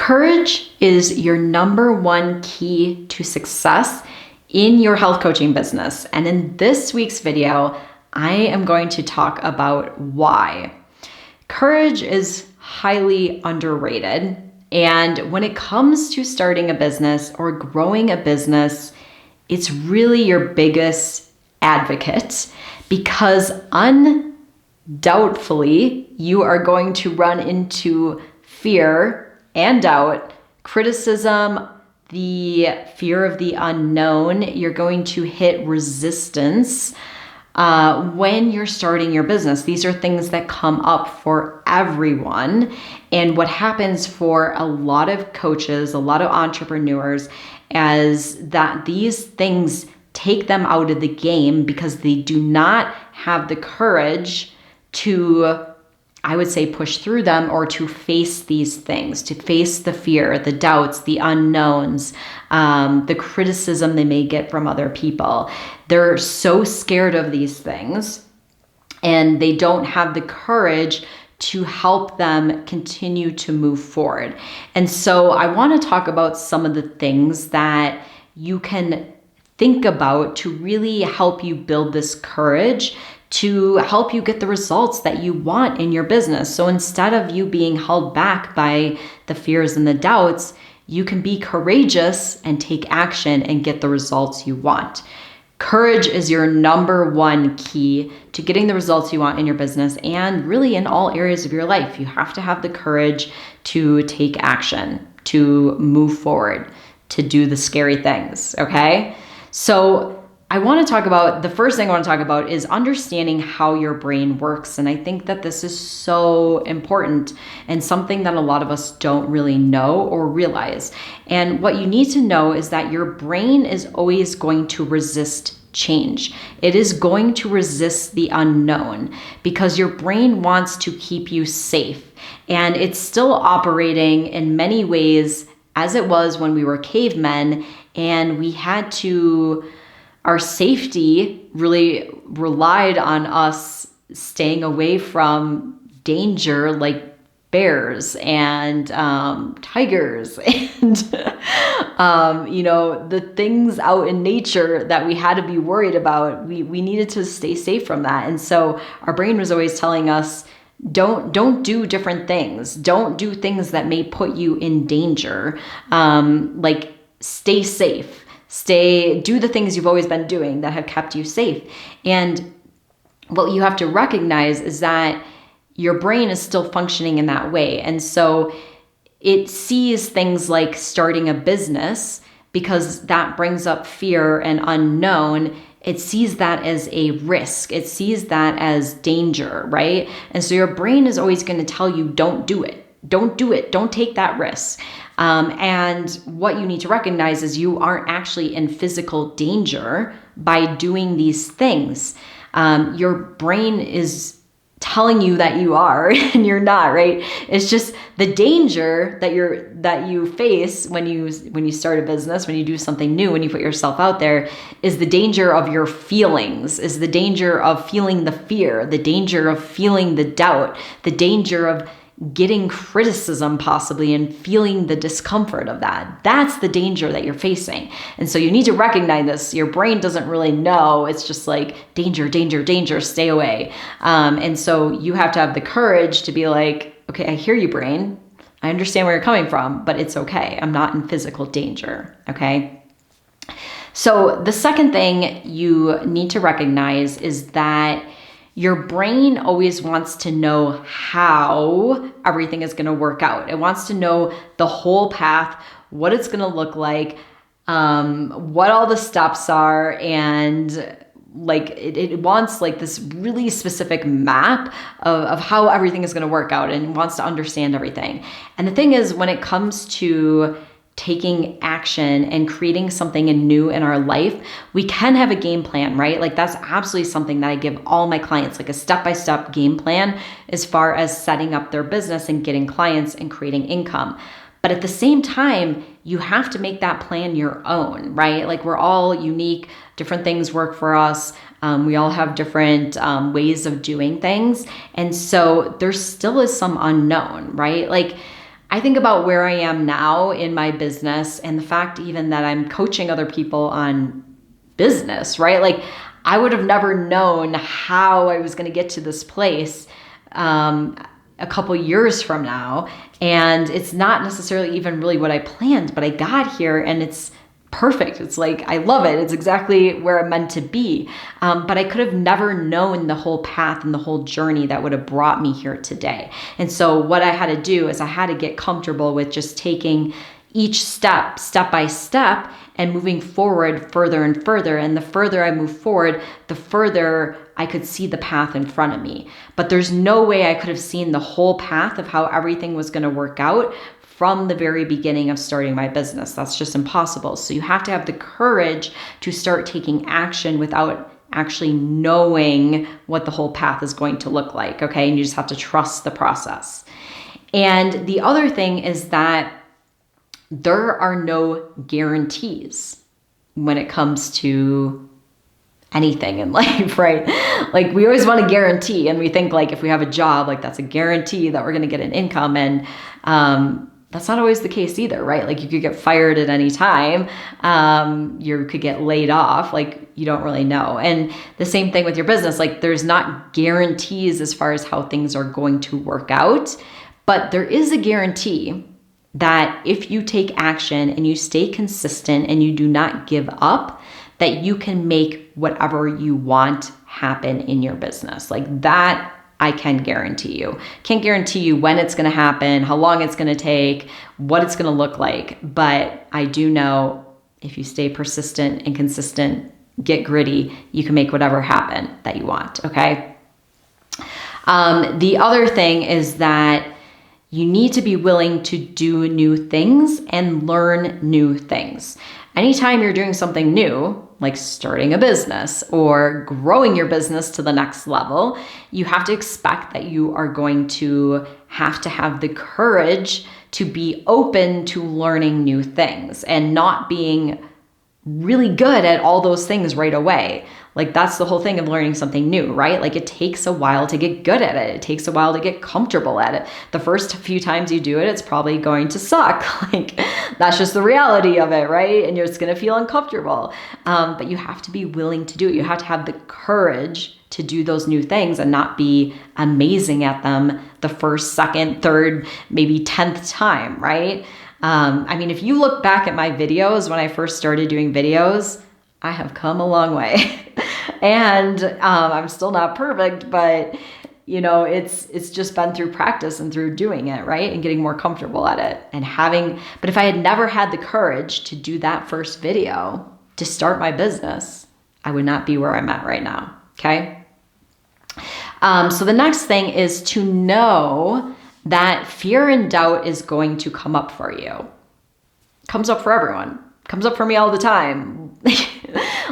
Courage is your number one key to success in your health coaching business. And in this week's video, I am going to talk about why. Courage is highly underrated. And when it comes to starting a business or growing a business, it's really your biggest advocate, because undoubtedly you are going to run into fear and doubt, criticism, the fear of the unknown. You're going to hit resistance when you're starting your business. These are things that come up for everyone. And what happens for a lot of coaches, a lot of entrepreneurs, is that these things take them out of the game because they do not have the courage to, I would say, push through them or to face these things, to face the fear, the doubts, the unknowns, the criticism they may get from other people. They're so scared of these things and they don't have the courage to help them continue to move forward. And so I want to talk about some of the things that you can think about to really help you build this courage, to help you get the results that you want in your business. So instead of you being held back by the fears and the doubts, you can be courageous and take action and get the results you want. Courage is your number one key to getting the results you want in your business and really in all areas of your life. You have to have the courage to take action, to move forward, to do the scary things, okay? So I want to talk about, the first thing I want to talk about is understanding how your brain works. And I think that this is so important and something that a lot of us don't really know or realize. And what you need to know is that your brain is always going to resist change. It is going to resist the unknown because your brain wants to keep you safe. And it's still operating in many ways as it was when we were cavemen and we had to, our safety really relied on us staying away from danger like bears and tigers and, the things out in nature that we had to be worried about. We needed to stay safe from that. And so our brain was always telling us, don't do different things. Don't do things that may put you in danger. Like stay safe. Do the things you've always been doing that have kept you safe. And what you have to recognize is that your brain is still functioning in that way. And so it sees things like starting a business because that brings up fear and unknown. It sees that as a risk. It sees that as danger, right? And so your brain is always going to tell you, don't do it. Don't do it. Don't take that risk. And what you need to recognize is you aren't actually in physical danger by doing these things. Your brain is telling you that you are and you're not, right? It's just the danger that you face when you start a business, when you do something new, when you put yourself out there, is the danger of your feelings, is the danger of feeling the fear, the danger of feeling the doubt, the danger of getting criticism possibly and feeling the discomfort of that. That's the danger that you're facing. And so you need to recognize this. Your brain doesn't really know. It's just like danger, danger, danger, stay away. And so you have to have the courage to be like, okay, I hear you, brain. I understand where you're coming from, but it's okay. I'm not in physical danger, okay? So the second thing you need to recognize is that your brain always wants to know how everything is going to work out. It wants to know the whole path, what it's going to look like, what all the steps are, and like it wants like this really specific map of how everything is going to work out and wants to understand everything. And the thing is, when it comes to taking action and creating something new in our life, we can have a game plan, right? Like that's absolutely something that I give all my clients, like a step-by-step game plan as far as setting up their business and getting clients and creating income. But at the same time, you have to make that plan your own, right? Like we're all unique, different things work for us. We all have different ways of doing things. And so there still is some unknown, right? Like I think about where I am now in my business and the fact even that I'm coaching other people on business, right? Like I would have never known how I was going to get to this place a couple years from now. And it's not necessarily even really what I planned, but I got here and it's perfect. It's like, I love it. It's exactly where I'm meant to be. But I could have never known the whole path and the whole journey that would have brought me here today. And so what I had to do is I had to get comfortable with just taking each step by step and moving forward further and further. And the further I move forward, the further I could see the path in front of me. But there's no way I could have seen the whole path of how everything was going to work out from the very beginning of starting my business. That's just impossible. So you have to have the courage to start taking action without actually knowing what the whole path is going to look like, okay? And you just have to trust the process. And the other thing is that there are no guarantees when it comes to anything in life, right? Like we always want a guarantee, and we think like if we have a job, like that's a guarantee that we're going to get an income. And that's not always the case either, right? Like you could get fired at any time. You could get laid off. Like you don't really know. And the same thing with your business. Like there's not guarantees as far as how things are going to work out, but there is a guarantee that if you take action and you stay consistent and you do not give up, that you can make whatever you want happen in your business. Like that, I can guarantee you. Can't guarantee you when it's going to happen, how long it's going to take, what it's going to look like. But I do know if you stay persistent and consistent, get gritty, you can make whatever happen that you want. Okay. The other thing is that you need to be willing to do new things and learn new things. Anytime you're doing something new, like starting a business or growing your business to the next level, you have to expect that you are going to have the courage to be open to learning new things and not being really good at all those things right away. Like that's the whole thing of learning something new, right? Like it takes a while to get good at it. It takes a while to get comfortable at it. The first few times you do it, it's probably going to suck. Like that's just the reality of it, right? And you're just going to feel uncomfortable. But you have to be willing to do it. You have to have the courage to do those new things and not be amazing at them the first, second, third, maybe 10th time, right? I mean, if you look back at my videos when I first started doing videos, I have come a long way. And I'm still not perfect, but you know, it's just been through practice and through doing it, right? And getting more comfortable at it but if I had never had the courage to do that first video to start my business, I would not be where I'm at right now. Okay. So the next thing is to know that fear and doubt is going to come up for you. Comes up for everyone. Comes up for me all the time.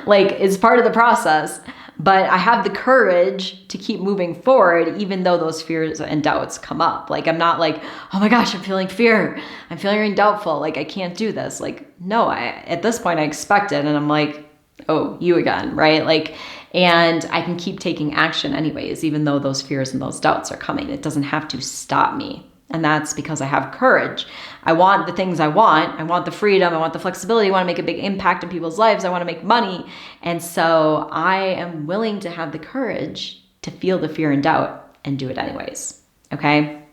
Like it's part of the process, but I have the courage to keep moving forward even though those fears and doubts come up. Like I'm not like, oh my gosh, I'm feeling fear. I'm feeling doubtful. Like I can't do this. Like, no, at this point I expect it and I'm like, oh, you again, right? Like, and I can keep taking action anyways, even though those fears and those doubts are coming. It doesn't have to stop me. And that's because I have courage. I want the things I want. I want the freedom. I want the flexibility. I want to make a big impact in people's lives. I want to make money. And so I am willing to have the courage to feel the fear and doubt and do it anyways. Okay.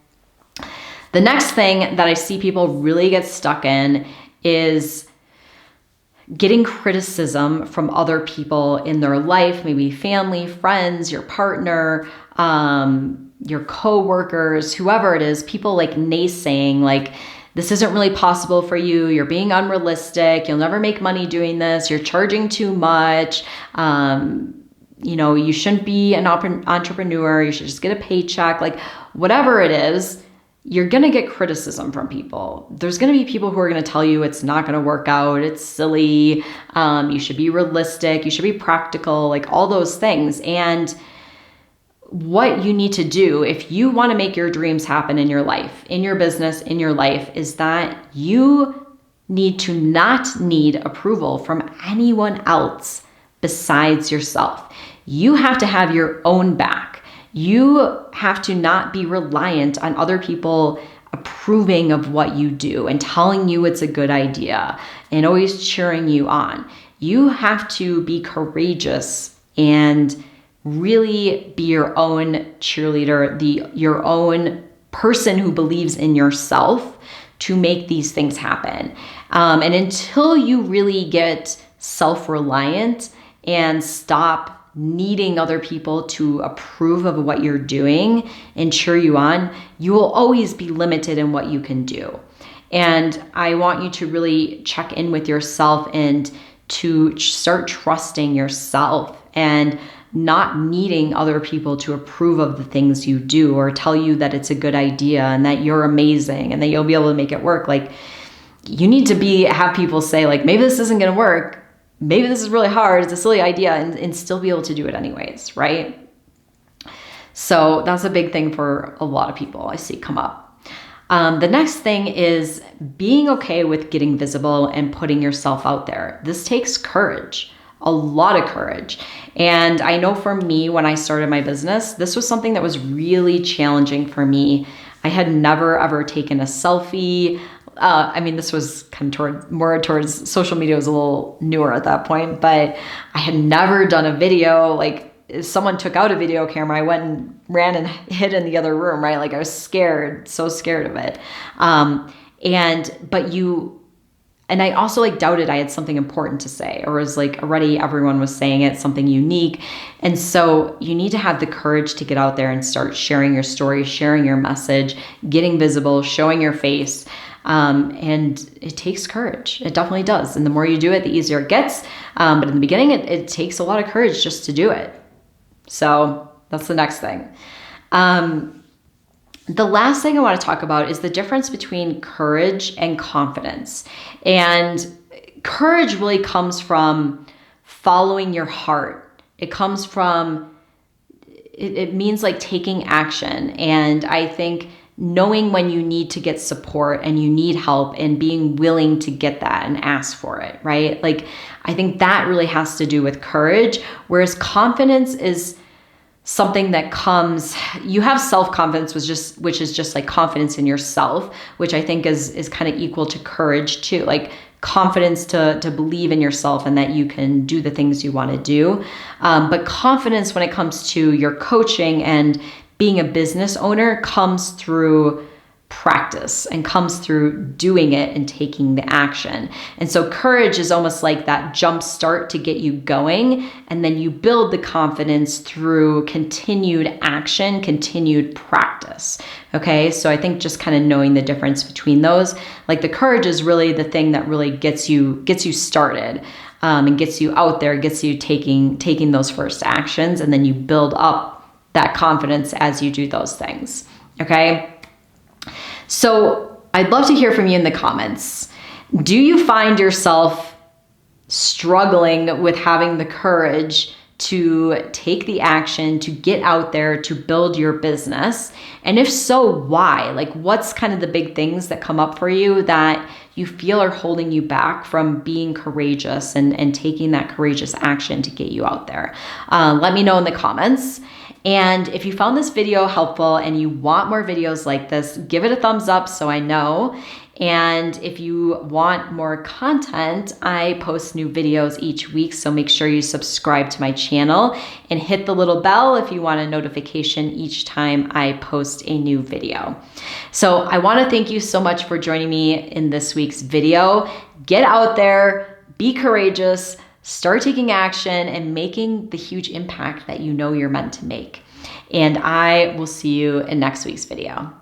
The next thing that I see people really get stuck in is getting criticism from other people in their life, maybe family, friends, your partner, your coworkers, whoever it is, people like naysaying, like, this isn't really possible for you. You're being unrealistic. You'll never make money doing this. You're charging too much. You shouldn't be an entrepreneur. You should just get a paycheck. Like whatever it is, you're going to get criticism from people. There's going to be people who are going to tell you it's not going to work out. It's silly. You should be realistic. You should be practical, like all those things. And what you need to do if you want to make your dreams happen in your life, in your business, in your life, is that you need to not need approval from anyone else besides yourself. You have to have your own back. You have to not be reliant on other people approving of what you do and telling you it's a good idea and always cheering you on. You have to be courageous and really be your own cheerleader, your own person who believes in yourself to make these things happen. And until you really get self-reliant and stop needing other people to approve of what you're doing and cheer you on, you will always be limited in what you can do. And I want you to really check in with yourself and to start trusting yourself and not needing other people to approve of the things you do or tell you that it's a good idea and that you're amazing and that you'll be able to make it work. Like, you need to have people say, like, maybe this isn't going to work. Maybe this is really hard. It's a silly idea, and still be able to do it anyways, right? So that's a big thing for a lot of people I see come up. The next thing is being okay with getting visible and putting yourself out there. This takes courage, a lot of courage. And I know for me, when I started my business, this was something that was really challenging for me. I had never ever taken a selfie. This was kind of more towards social media. Was a little newer at that point, but I had never done a video. Like, if someone took out a video camera, I went and ran and hid in the other room, right? Like, I was scared, so scared of it. And I also doubted I had something important to say, or was already everyone was saying it, something unique. And so you need to have the courage to get out there and start sharing your story, sharing your message, getting visible, showing your face. And it takes courage. It definitely does. And the more you do it, the easier it gets. But in the beginning, it takes a lot of courage just to do it. So that's the next thing. The last thing I want to talk about is the difference between courage and confidence. And courage really comes from following your heart. It comes from, it means taking action. And I think knowing when you need to get support and you need help and being willing to get that and ask for it, right? I think that really has to do with courage, whereas confidence is something that comes, you have self-confidence, which is just confidence in yourself, which I think is kind of equal to courage too. Confidence to believe in yourself and that you can do the things you want to do. But confidence when it comes to your coaching and being a business owner comes through practice and comes through doing it and taking the action. And so courage is almost like that jump start to get you going. And then you build the confidence through continued action, continued practice. Okay. So I think just kind of knowing the difference between those, the courage is really the thing that really gets you started. And gets you out there, gets you taking those first actions, and then you build up that confidence as you do those things. Okay. So I'd love to hear from you in the comments. Do you find yourself struggling with having the courage to take the action, to get out there, to build your business? And if so, why? What's kind of the big things that come up for you that you feel are holding you back from being courageous and taking that courageous action to get you out there? Let me know in the comments. And if you found this video helpful and you want more videos like this, give it a thumbs up so I know. And if you want more content, I post new videos each week. So make sure you subscribe to my channel and hit the little bell if you want a notification each time I post a new video. So I want to thank you so much for joining me in this week's video. Get out there, be courageous, start taking action and making the huge impact that you know you're meant to make. And I will see you in next week's video.